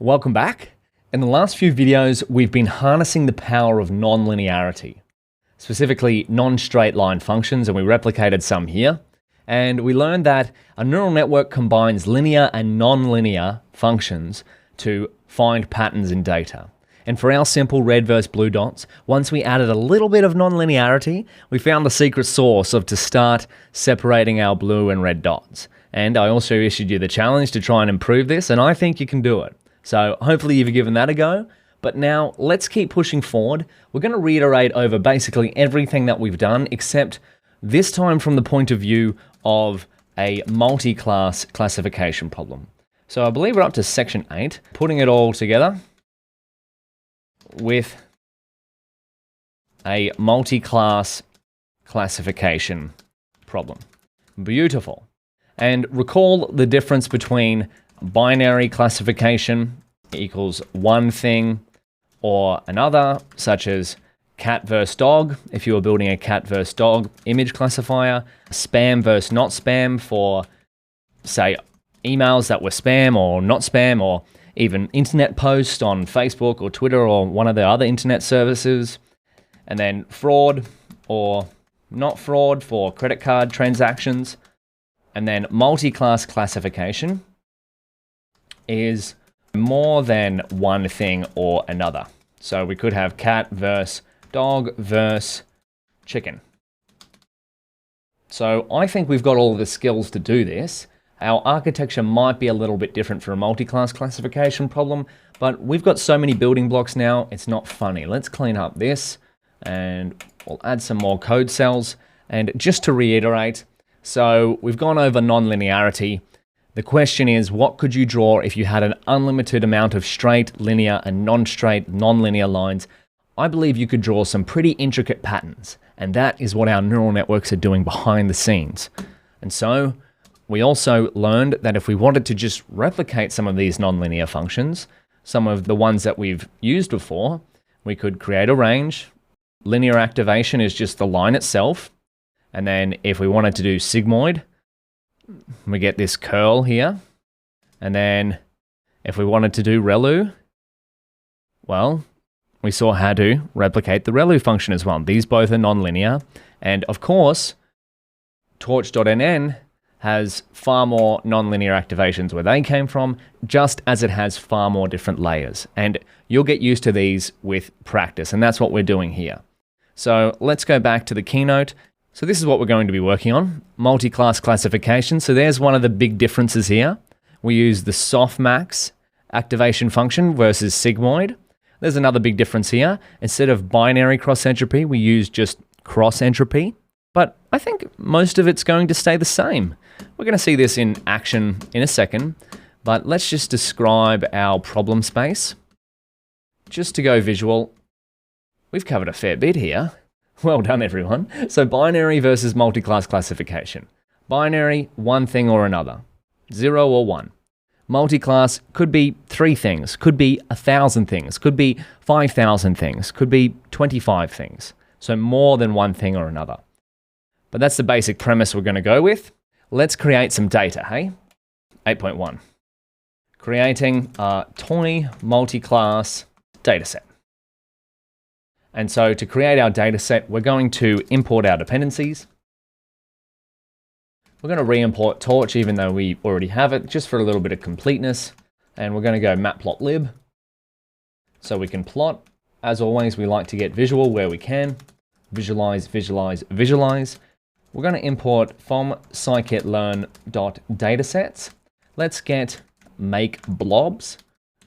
Welcome back. In the last few videos, we've been harnessing the power of nonlinearity, specifically non-straight line functions, and we replicated some here. And we learned that a neural network combines linear and non-linear functions to find patterns in data. And for our simple red versus blue dots, once we added a little bit of nonlinearity, we found the secret sauce to start separating our blue and red dots. And I also issued you the challenge to try and improve this, and I think you can do it. So hopefully you've given that a go. But now let's keep pushing forward. We're going to reiterate over basically everything that we've done, except this time from the point of view of a multi-class classification problem. So I believe we're up to section 8, putting it all together with a multi-class classification problem. Beautiful. And recall the difference between binary classification equals one thing or another, such as cat versus dog, if you were building a cat versus dog image classifier, spam versus not spam for, say, emails that were spam or not spam, or even internet posts on Facebook or Twitter or one of the other internet services, and then fraud or not fraud for credit card transactions, and then multi-class classification is more than one thing or another. So we could have cat versus dog versus chicken. So I think we've got all the skills to do this. Our architecture might be a little bit different for a multi-class classification problem, but we've got so many building blocks now, it's not funny. Let's clean up this and we'll add some more code cells. And just to reiterate, so we've gone over nonlinearity. The question is, what could you draw if you had an unlimited amount of straight, linear, and non-straight, non-linear lines? I believe you could draw some pretty intricate patterns, and that is what our neural networks are doing behind the scenes. And so we also learned that if we wanted to just replicate some of these non-linear functions, some of the ones that we've used before, we could create a range. Linear activation is just the line itself. And then if we wanted to do sigmoid, we get this curl here. And then if we wanted to do ReLU, well, we saw how to replicate the ReLU function as well. These both are nonlinear. And of course, torch.nn has far more nonlinear activations where they came from, just as it has far more different layers. And you'll get used to these with practice, and that's what we're doing here. So let's go back to the keynote. So this is what we're going to be working on, multi-class classification. So there's one of the big differences here. We use the softmax activation function versus sigmoid. There's another big difference here. Instead of binary cross-entropy, we use just cross-entropy. But I think most of it's going to stay the same. We're going to see this in action in a second, but let's just describe our problem space. Just to go visual, we've covered a fair bit here. Well done, everyone. So binary versus multi-class classification. Binary, one thing or another, 0 or 1. Multi-class could be 3 things, could be 1,000 things, could be 5,000 things, could be 25 things. So more than one thing or another. But that's the basic premise we're going to go with. Let's create some data, hey? 8.1. Creating a toy multi-class dataset. And so to create our data set, we're going to import our dependencies. We're going to re-import torch, even though we already have it, just for a little bit of completeness. And we're going to go matplotlib. So we can plot. As always, we like to get visual where we can. Visualize, visualize, visualize. We're going to import from scikit-learn.datasets. Let's get make blobs.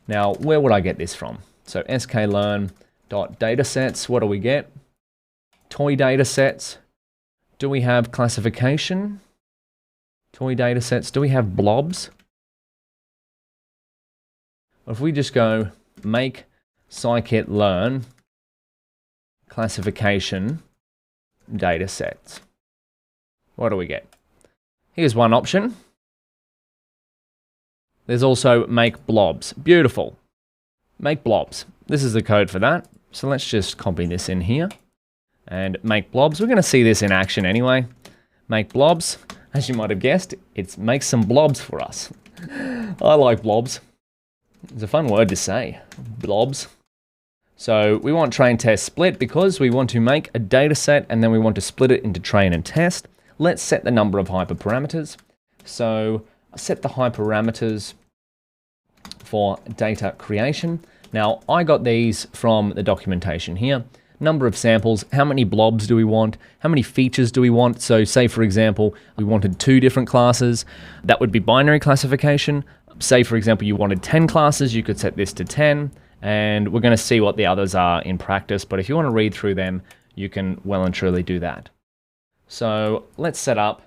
Now, where would I get this from? So sklearn.datasets, what do we get? Toy datasets. Do we have classification? Toy datasets, do we have blobs? If we just go make scikit-learn classification datasets, what do we get? Here's one option. There's also make blobs. Beautiful. Make blobs. This is the code for that. So let's just copy this in here and make blobs. We're going to see this in action anyway. Make blobs. As you might have guessed, it makes some blobs for us. I like blobs. It's a fun word to say, blobs. So we want train, test, split because we want to make a data set and then we want to split it into train and test. Let's set the number of hyperparameters. So set the hyperparameters for data creation. Now I got these from the documentation here. Number of samples, how many blobs do we want? How many features do we want? So say for example, we wanted 2 different classes. That would be binary classification. Say for example, you wanted 10 classes, you could set this to 10. And we're going to see what the others are in practice, but if you want to read through them, you can well and truly do that. So let's set up.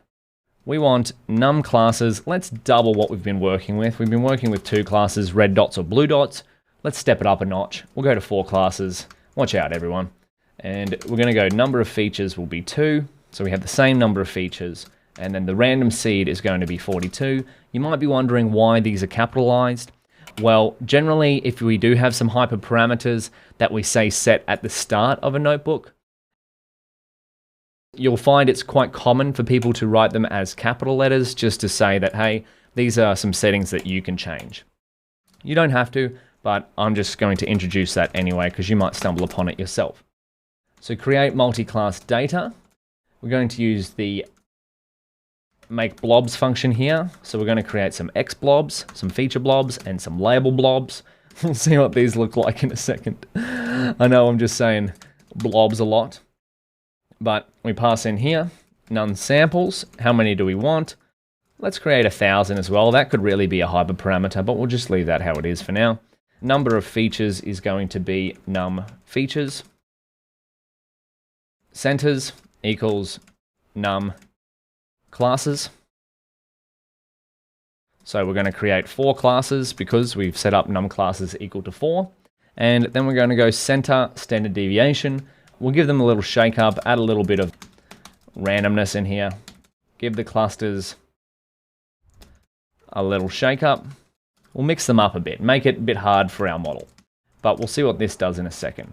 We want num classes. Let's double what we've been working with. We've been working with 2 classes, red dots or blue dots. Let's step it up a notch. We'll go to 4 classes. Watch out, everyone. And we're going to go number of features will be 2. So we have the same number of features. And then the random seed is going to be 42. You might be wondering why these are capitalized. Well, generally, if we do have some hyperparameters that we say set at the start of a notebook, you'll find it's quite common for people to write them as capital letters just to say that, hey, these are some settings that you can change. You don't have to, but I'm just going to introduce that anyway because you might stumble upon it yourself. So create multi-class data. We're going to use the make blobs function here. So we're going to create some X blobs, some feature blobs, and some label blobs. We'll see what these look like in a second. I know I'm just saying blobs a lot, but we pass in here, none samples. How many do we want? Let's create 1,000 as well. That could really be a hyperparameter, but we'll just leave that how it is for now. Number of features is going to be num features. Centers equals num classes. So we're going to create 4 classes because we've set up num classes equal to 4. And then we're going to go center standard deviation. We'll give them a little shake up, add a little bit of randomness in here. Give the clusters a little shake up. We'll mix them up a bit, make it a bit hard for our model. But we'll see what this does in a second.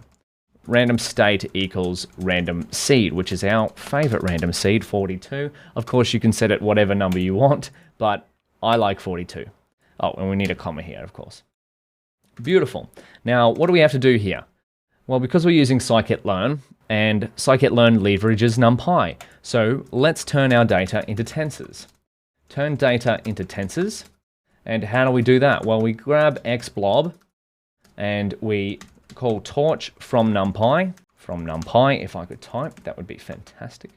Random state equals random seed, which is our favorite random seed, 42. Of course, you can set it whatever number you want, but I like 42. Oh, and we need a comma here, of course. Beautiful. Now, what do we have to do here? Well, because we're using scikit-learn, and scikit-learn leverages NumPy, so let's turn our data into tensors. Turn data into tensors, and how do we do that? Well, we grab xblob, and we call torch from NumPy. From NumPy, if I could type, that would be fantastic.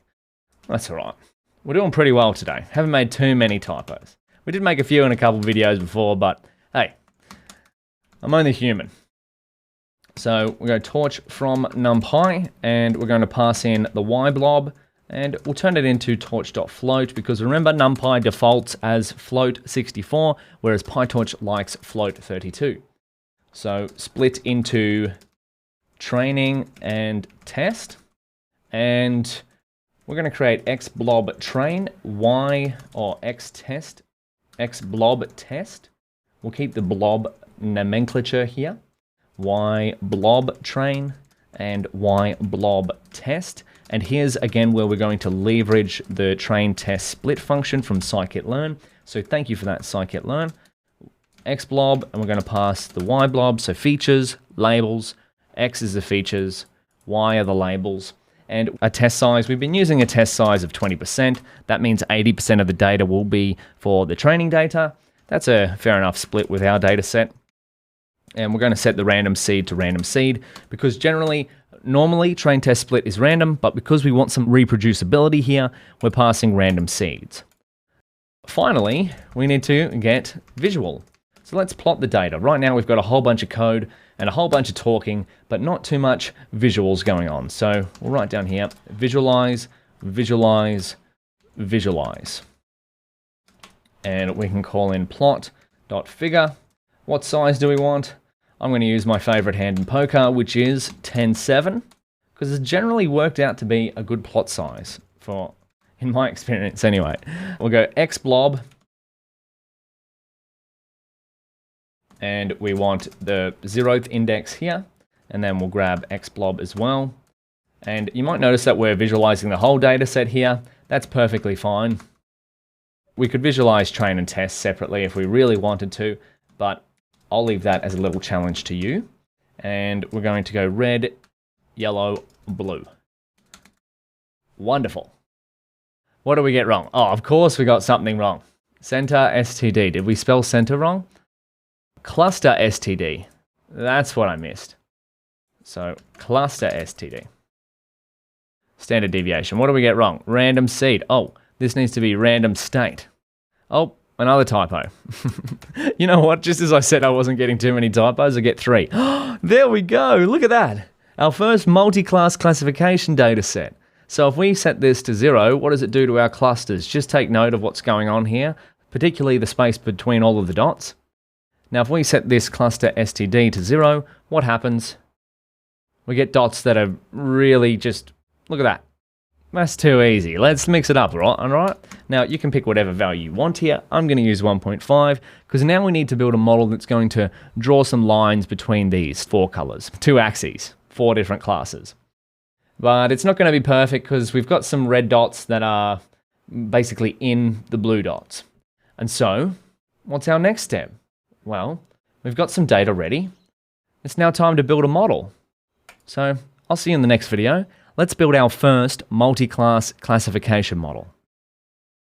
That's all right. We're doing pretty well today. Haven't made too many typos. We did make a few in a couple of videos before, but hey, I'm only human. So we're going to torch from NumPy, and we're going to pass in the y blob, and we'll turn it into torch.float because remember NumPy defaults as float 64, whereas PyTorch likes float 32. So split into training and test, and we're going to create xblob train, y or x test, xblob test. We'll keep the blob nomenclature here, y blob train and y blob test. And here's again where we're going to leverage the train test split function from scikit-learn. So thank you for that, scikit-learn. Xblob, and we're going to pass the Y blob, so features, labels, X is the features, Y are the labels, and a test size. We've been using a test size of 20%. That means 80% of the data will be for the training data. That's a fair enough split with our data set. And we're going to set the random seed to random seed because normally train test split is random, but because we want some reproducibility here, we're passing random seeds. Finally, we need to get visual. So let's plot the data. Right now we've got a whole bunch of code and a whole bunch of talking, but not too much visuals going on. So we'll write down here, visualize, visualize, visualize. And we can call in plot.figure. What size do we want? I'm going to use my favorite hand in poker, which is 10.7, because it's generally worked out to be a good plot size for, in my experience anyway. We'll go xblob. And we want the 0th index here, and then we'll grab xblob as well. And you might notice that we're visualizing the whole data set here. That's perfectly fine. We could visualize train and test separately if we really wanted to, but I'll leave that as a little challenge to you. And we're going to go red, yellow, blue. Wonderful. What did we get wrong? Oh, of course we got something wrong. Center STD. Did we spell center wrong? Cluster STD. That's what I missed. So cluster STD. Standard deviation. What do we get wrong? Random seed. Oh, this needs to be random state. Oh, another typo. You know what? Just as I said I wasn't getting too many typos, I get 3. There we go. Look at that. Our first multi-class classification data set. So if we set this to 0, what does it do to our clusters? Just take note of what's going on here, particularly the space between all of the dots. Now if we set this cluster STD to 0, what happens? We get dots that are really just, look at that. That's too easy. Let's mix it up, all right? Now you can pick whatever value you want here. I'm going to use 1.5 because now we need to build a model that's going to draw some lines between these 4 colors, 2 axes, 4 different classes. But it's not going to be perfect because we've got some red dots that are basically in the blue dots. And so, what's our next step? Well, we've got some data ready. It's now time to build a model. So, I'll see you in the next video. Let's build our first multi-class classification model.